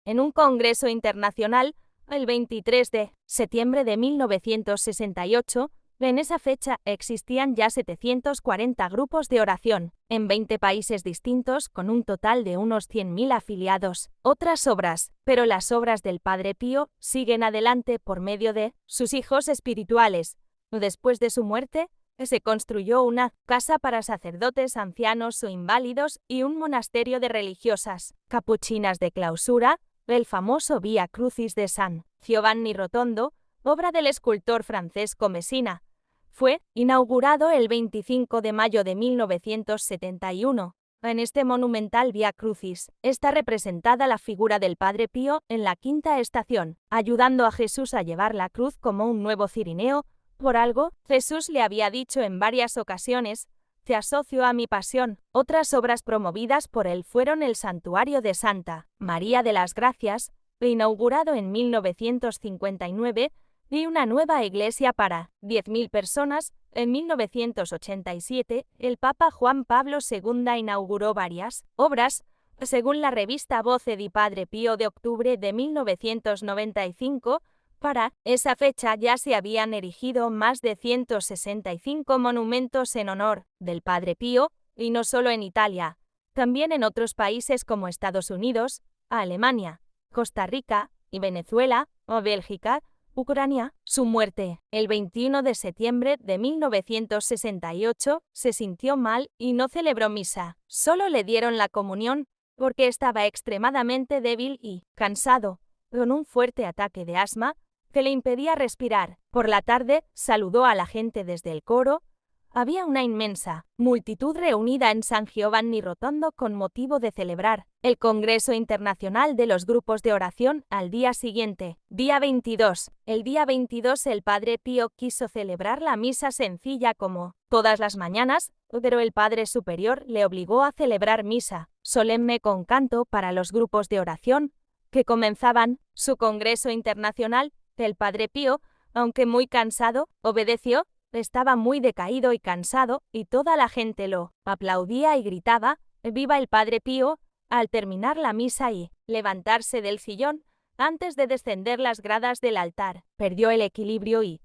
En un Congreso Internacional el 23 de septiembre de 1968, en esa fecha existían ya 740 grupos de oración, en 20 países distintos con un total de unos 100.000 afiliados. Otras obras, pero las obras del Padre Pío siguen adelante por medio de sus hijos espirituales. Después de su muerte, se construyó una casa para sacerdotes ancianos o inválidos y un monasterio de religiosas capuchinas de clausura, el famoso Vía Crucis de San Giovanni Rotondo, obra del escultor Francesco Messina. Fue inaugurado el 25 de mayo de 1971. En este monumental Vía Crucis está representada la figura del Padre Pío en la quinta estación, ayudando a Jesús a llevar la cruz como un nuevo cirineo. Por algo, Jesús le había dicho en varias ocasiones: te asocio a mi pasión. Otras obras promovidas por él fueron el Santuario de Santa María de las Gracias, inaugurado en 1959, y una nueva iglesia para 10.000 personas. En 1987, el Papa Juan Pablo II inauguró varias obras. Según la revista Voce di Padre Pío de octubre de 1995, para esa fecha ya se habían erigido más de 165 monumentos en honor del Padre Pío, y no solo en Italia, también en otros países como Estados Unidos, Alemania, Costa Rica y Venezuela, o Bélgica, Ucrania. Su muerte, el 21 de septiembre de 1968, se sintió mal y no celebró misa. Solo le dieron la comunión porque estaba extremadamente débil y cansado, con un fuerte ataque de asma que le impedía respirar. Por la tarde, saludó a la gente desde el coro. Había una inmensa multitud reunida en San Giovanni Rotondo con motivo de celebrar el Congreso Internacional de los Grupos de Oración al día siguiente, día 22. El día 22 el Padre Pío quiso celebrar la misa sencilla como todas las mañanas, pero el Padre Superior le obligó a celebrar misa solemne con canto para los grupos de oración que comenzaban su Congreso Internacional. El Padre Pío, aunque muy cansado, obedeció. Estaba muy decaído y cansado, y toda la gente lo aplaudía y gritaba: ¡Viva el Padre Pío! Al terminar la misa y levantarse del sillón, antes de descender las gradas del altar, perdió el equilibrio y,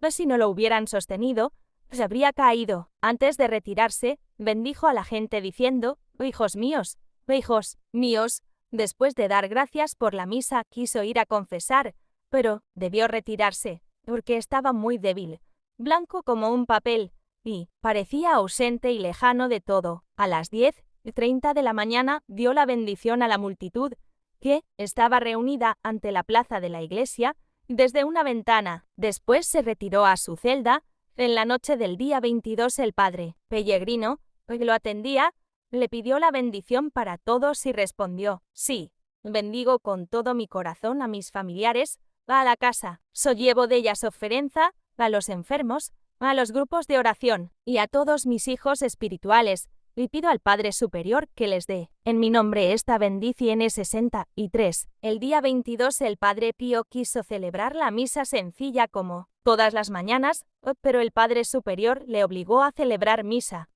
si no lo hubieran sostenido, se habría caído. Antes de retirarse, bendijo a la gente diciendo: hijos míos, después de dar gracias por la misa quiso ir a confesar, pero debió retirarse, porque estaba muy débil, blanco como un papel, y parecía ausente y lejano de todo. A las 10:30 de la mañana dio la bendición a la multitud, que estaba reunida ante la plaza de la iglesia, desde una ventana. Después se retiró a su celda. En la noche del día 22 el padre Pellegrino, que lo atendía, le pidió la bendición para todos y respondió: sí, bendigo con todo mi corazón a mis familiares, a la casa, llevo de ellas ofrenda, a los enfermos, a los grupos de oración, y a todos mis hijos espirituales, y pido al Padre Superior que les dé, en mi nombre, esta bendición. 63. El día 22 el Padre Pío quiso celebrar la misa sencilla como todas las mañanas, pero el Padre Superior le obligó a celebrar misa.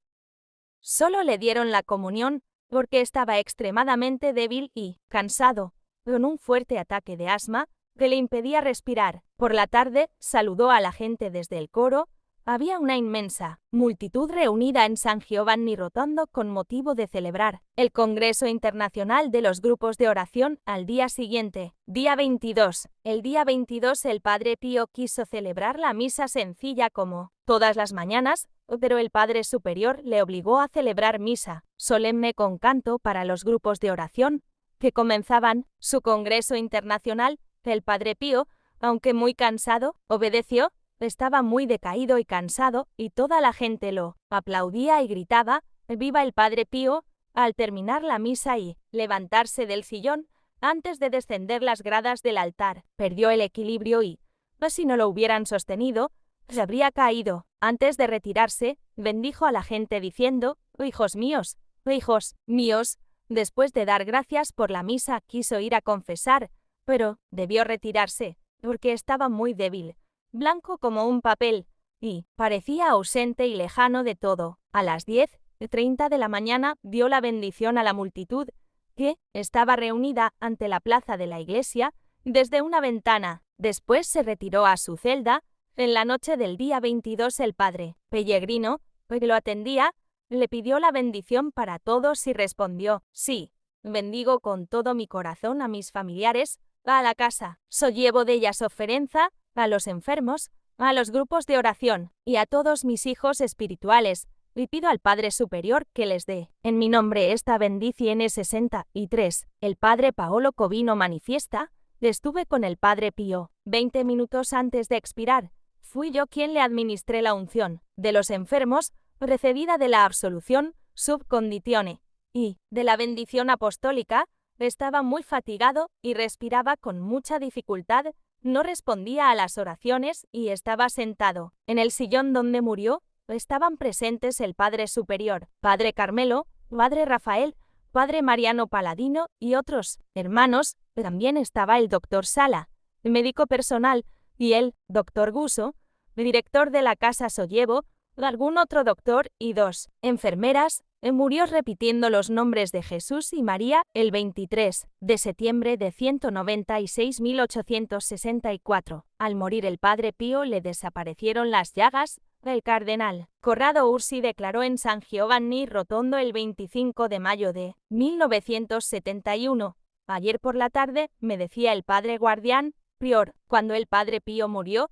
Solo le dieron la comunión porque estaba extremadamente débil y cansado, con un fuerte ataque de asma que le impedía respirar. Por la tarde, saludó a la gente desde el coro. había una inmensa multitud reunida en San Giovanni Rotondo con motivo de celebrar el Congreso Internacional de los Grupos de Oración al día siguiente, día 22. El día 22 el Padre Pío quiso celebrar la misa sencilla como todas las mañanas, pero el Padre Superior le obligó a celebrar misa solemne con canto para los grupos de oración que comenzaban su Congreso Internacional. El Padre Pío, aunque muy cansado, obedeció. Estaba muy decaído y cansado, y toda la gente lo aplaudía y gritaba «¡Viva el Padre Pío!» al terminar la misa y levantarse del sillón antes de descender las gradas del altar. Perdió el equilibrio y, si no lo hubieran sostenido, se habría caído. Antes de retirarse, bendijo a la gente diciendo «Hijos míos, hijos míos». Después de dar gracias por la misa, quiso ir a confesar, pero debió retirarse, porque estaba muy débil, blanco como un papel, y parecía ausente y lejano de todo. A las 10:30 de la mañana dio la bendición a la multitud, que estaba reunida ante la plaza de la iglesia, desde una ventana. Después se retiró a su celda. En la noche del día 22 el padre Pellegrino, que lo atendía, le pidió la bendición para todos y respondió, «Sí, bendigo con todo mi corazón a mis familiares, a la casa, sollevo de ellas ofrenza, a los enfermos, a los grupos de oración y a todos mis hijos espirituales, y pido al Padre Superior que les dé en mi nombre esta bendición». 63. El Padre Paolo Covino manifiesta, estuve con el Padre Pío 20 minutos antes de expirar. Fui yo quien le administré la unción de los enfermos, recibida de la absolución sub conditione y de la bendición apostólica. Estaba muy fatigado y respiraba con mucha dificultad, no respondía a las oraciones y estaba sentado. En el sillón donde murió estaban presentes el Padre Superior, Padre Carmelo, Padre Rafael, Padre Mariano Paladino y otros hermanos. También estaba el doctor Sala, médico personal, y el doctor Guso, director de la Casa Sollevo, algún otro doctor y 2 enfermeras. Murió repitiendo los nombres de Jesús y María el 23 de septiembre de 196.864. Al morir el Padre Pío le desaparecieron las llagas. El cardenal Corrado Ursi declaró en San Giovanni Rotondo el 25 de mayo de 1971. Ayer por la tarde, me decía el padre guardián, prior, cuando el Padre Pío murió,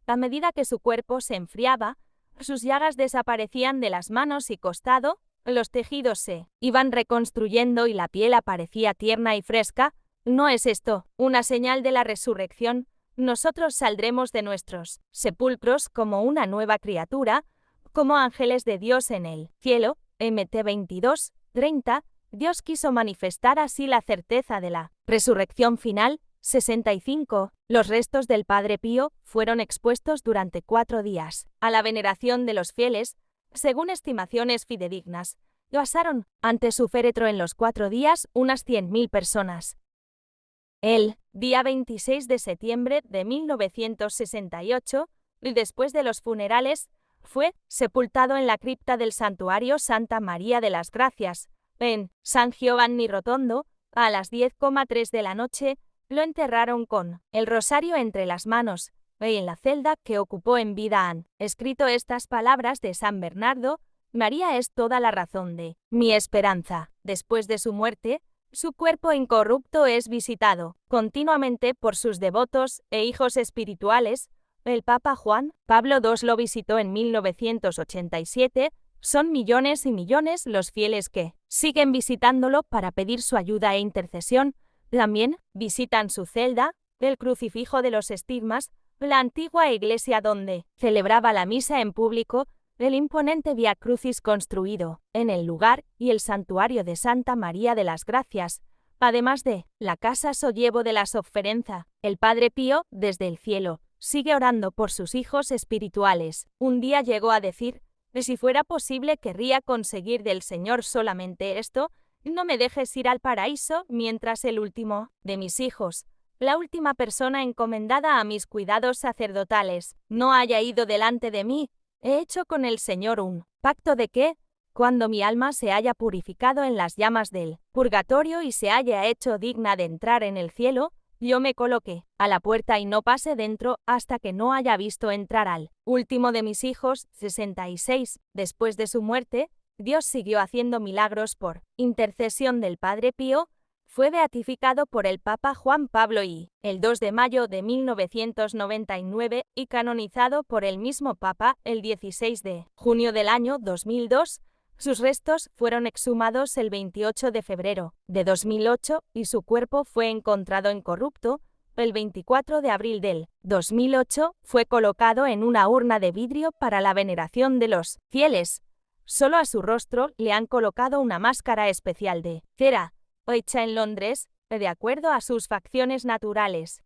a medida que su cuerpo se enfriaba, sus llagas desaparecían de las manos y costado, los tejidos se iban reconstruyendo y la piel aparecía tierna y fresca. ¿No es esto una señal de la resurrección? Nosotros saldremos de nuestros sepulcros como una nueva criatura, como ángeles de Dios en el cielo. Mt 22:30. Dios quiso manifestar así la certeza de la resurrección final. 65. Los restos del Padre Pío fueron expuestos durante 4 días a la veneración de los fieles. Según estimaciones fidedignas, pasaron ante su féretro en los 4 días unas 100.000 personas. El día 26 de septiembre de 1968, después de los funerales, fue sepultado en la cripta del Santuario Santa María de las Gracias, en San Giovanni Rotondo. A las 10:03 de la noche, lo enterraron con el rosario entre las manos, y en la celda que ocupó en vida han escrito estas palabras de San Bernardo: «María es toda la razón de mi esperanza». Después de su muerte, su cuerpo incorrupto es visitado continuamente por sus devotos e hijos espirituales. El Papa Juan Pablo II lo visitó en 1987. Son millones y millones los fieles que siguen visitándolo para pedir su ayuda e intercesión. También visitan su celda, el crucifijo de los estigmas, la antigua iglesia donde celebraba la misa en público, el imponente Via Crucis construido en el lugar y el santuario de Santa María de las Gracias, además de la casa sollevo de la sofferenza. El Padre Pío, desde el cielo, sigue orando por sus hijos espirituales. Un día llegó a decir: «Si fuera posible, querría conseguir del Señor solamente esto, no me dejes ir al paraíso mientras el último de mis hijos, la última persona encomendada a mis cuidados sacerdotales, no haya ido delante de mí. He hecho con el Señor un pacto de que, cuando mi alma se haya purificado en las llamas del purgatorio y se haya hecho digna de entrar en el cielo, yo me coloqué a la puerta y no pase dentro hasta que no haya visto entrar al último de mis hijos, 66. Después de su muerte, Dios siguió haciendo milagros por intercesión del Padre Pío. Fue beatificado por el Papa Juan Pablo I, el 2 de mayo de 1999 y canonizado por el mismo Papa el 16 de junio del año 2002. Sus restos fueron exhumados el 28 de febrero de 2008 y su cuerpo fue encontrado incorrupto. El 24 de abril del 2008 fue colocado en una urna de vidrio para la veneración de los fieles. Solo a su rostro le han colocado una máscara especial de cera, hecha en Londres, de acuerdo a sus facciones naturales.